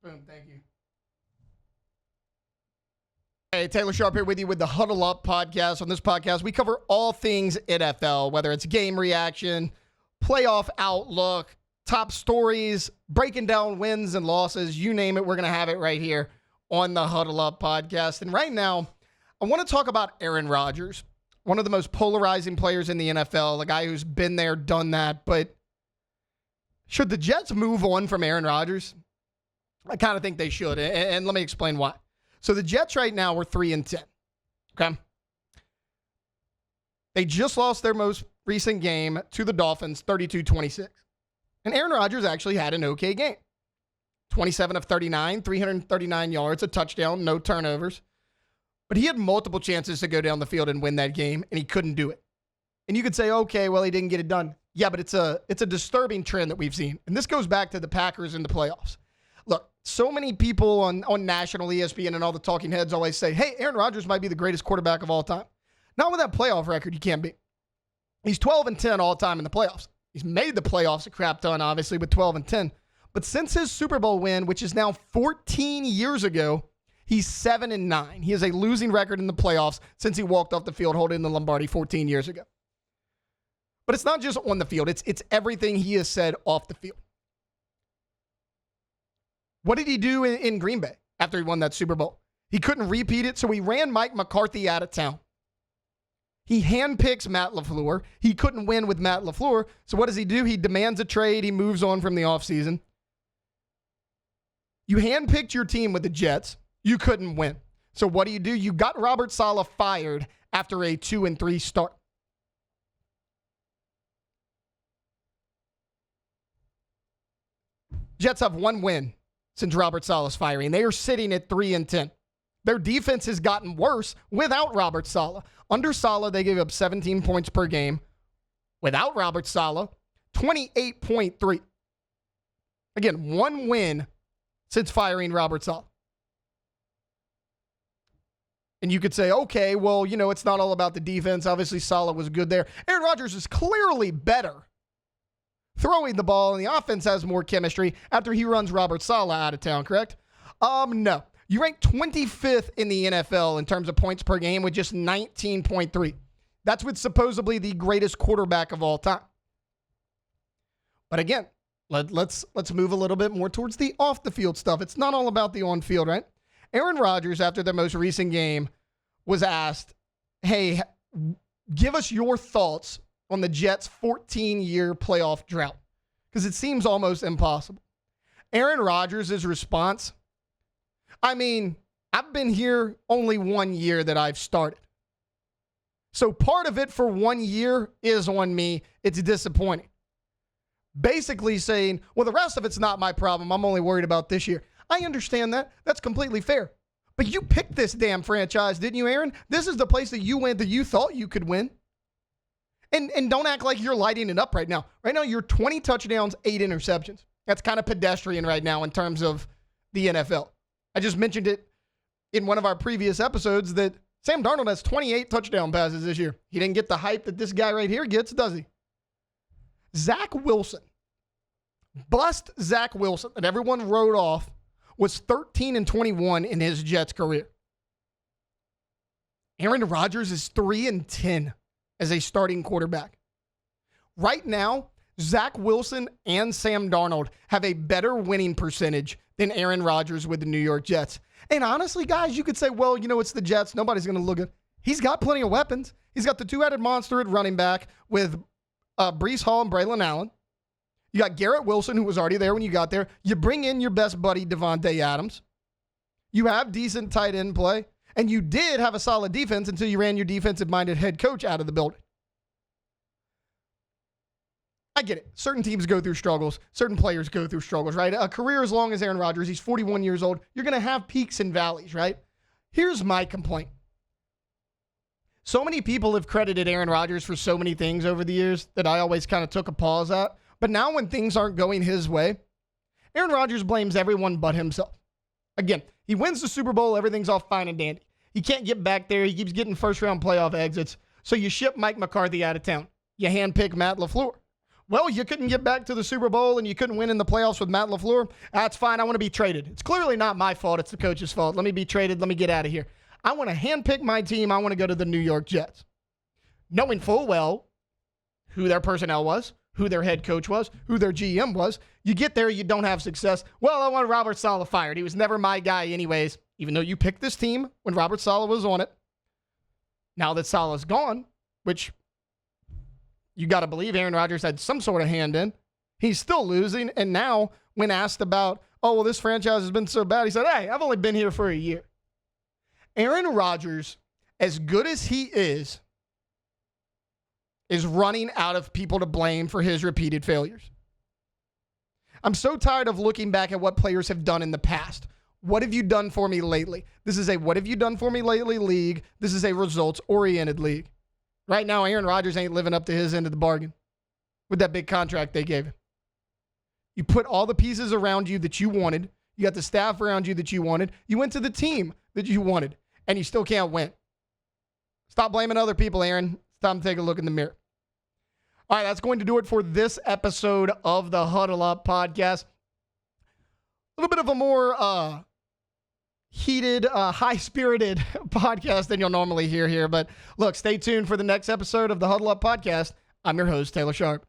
Boom, thank you. Hey, Taylor Sharp here with you with the Huddle Up podcast. On this podcast, we cover all things NFL, whether it's game reaction, playoff outlook, top stories, breaking down wins and losses, you name it, we're going to have it right here on the Huddle Up podcast. And right now, I want to talk about Aaron Rodgers, one of the most polarizing players in the NFL, a guy who's been there, done that. But should the Jets move on from Aaron Rodgers? I kind of think they should, and let me explain why. So the Jets right now are 3-10, okay? They just lost their most recent game to the Dolphins, 32-26. And Aaron Rodgers actually had an okay game. 27 of 39, 339 yards, a touchdown, no turnovers. But he had multiple chances to go down the field and win that game, and he couldn't do it. And you could say, okay, well, he didn't get it done. Yeah, but it's a disturbing trend that we've seen. And this goes back to the Packers in the playoffs. Look, so many people on national ESPN and all the talking heads always say, hey, Aaron Rodgers might be the greatest quarterback of all time. Not with that playoff record, you can't be. He's 12-10 all time in the playoffs. He's made the playoffs a crap ton, obviously, with 12-10. But since his Super Bowl win, which is now 14 years ago, he's 7-9. He has a losing record in the playoffs since he walked off the field holding the Lombardi 14 years ago. But it's not just on the field. It's everything he has said off the field. What did he do in Green Bay after he won that Super Bowl? He couldn't repeat it, so he ran Mike McCarthy out of town. He handpicks Matt LaFleur. He couldn't win with Matt LaFleur, so what does he do? He demands a trade. He moves on from the offseason. You handpicked your team with the Jets. You couldn't win. So what do? You got Robert Saleh fired after a 2-3 start. Jets have one win since Robert Saleh's firing. They are sitting at 3-10. Their defense has gotten worse without Robert Saleh. Under Saleh, they gave up 17 points per game. Without Robert Saleh, 28.3. Again, one win since firing Robert Saleh. And you could say, okay, well, it's not all about the defense. Obviously, Saleh was good there. Aaron Rodgers is clearly better throwing the ball, and the offense has more chemistry after he runs Robert Saleh out of town, correct? No. You rank 25th in the NFL in terms of points per game with just 19.3. That's with supposedly the greatest quarterback of all time. But again, let's move a little bit more towards the off-the-field stuff. It's not all about the on-field, right? Aaron Rodgers, after their most recent game, was asked, hey, give us your thoughts on the Jets' 14-year playoff drought, because it seems almost impossible. Aaron Rodgers' response, I've been here only 1 year that I've started. So part of it for 1 year is on me. It's disappointing. Basically saying, well, the rest of it's not my problem. I'm only worried about this year. I understand that. That's completely fair. But you picked this damn franchise, didn't you, Aaron? This is the place that you went that you thought you could win. And don't act like you're lighting it up right now. Right now, you're 20 touchdowns, 8 interceptions. That's kind of pedestrian right now in terms of the NFL. I just mentioned it in one of our previous episodes that Sam Darnold has 28 touchdown passes this year. He didn't get the hype that this guy right here gets, does he? Zach Wilson. Bust Zach Wilson that everyone wrote off was 13-21 in his Jets career. Aaron Rodgers is 3-10 as a starting quarterback. Right now, Zach Wilson and Sam Darnold have a better winning percentage than Aaron Rodgers with the New York Jets. And honestly, guys, you could say, well, it's the Jets. Nobody's going to look at. He's got plenty of weapons. He's got the two-headed monster at running back with Breece Hall and Braylon Allen. You got Garrett Wilson, who was already there when you got there. You bring in your best buddy, Devontae Adams. You have decent tight end play. And you did have a solid defense until you ran your defensive-minded head coach out of the building. I get it. Certain teams go through struggles. Certain players go through struggles, right? A career as long as Aaron Rodgers, he's 41 years old. You're going to have peaks and valleys, right? Here's my complaint. So many people have credited Aaron Rodgers for so many things over the years that I always kind of took a pause at. But now when things aren't going his way, Aaron Rodgers blames everyone but himself. Again, he wins the Super Bowl. Everything's all fine and dandy. He can't get back there. He keeps getting first-round playoff exits. So you ship Mike McCarthy out of town. You handpick Matt LaFleur. Well, you couldn't get back to the Super Bowl and you couldn't win in the playoffs with Matt LaFleur. That's fine. I want to be traded. It's clearly not my fault. It's the coach's fault. Let me be traded. Let me get out of here. I want to handpick my team. I want to go to the New York Jets. Knowing full well who their personnel was, who their head coach was, who their GM was. You get there, you don't have success. Well, I want Robert Saleh fired. He was never my guy anyways, even though you picked this team when Robert Saleh was on it. Now that Saleh's gone, which you got to believe Aaron Rodgers had some sort of hand in, he's still losing. And now when asked about, oh, well, this franchise has been so bad, he said, hey, I've only been here for a year. Aaron Rodgers, as good as he is running out of people to blame for his repeated failures. I'm so tired of looking back at what players have done in the past. What have you done for me lately? This is a what have you done for me lately league. This is a results-oriented league. Right now, Aaron Rodgers ain't living up to his end of the bargain with that big contract they gave him. You put all the pieces around you that you wanted. You got the staff around you that you wanted. You went to the team that you wanted, and you still can't win. Stop blaming other people, Aaron. It's time to take a look in the mirror. All right, that's going to do it for this episode of the Huddle Up podcast. A little bit of a more heated, high-spirited podcast than you'll normally hear here. But look, stay tuned for the next episode of the Huddle Up podcast. I'm your host, Taylor Sharp.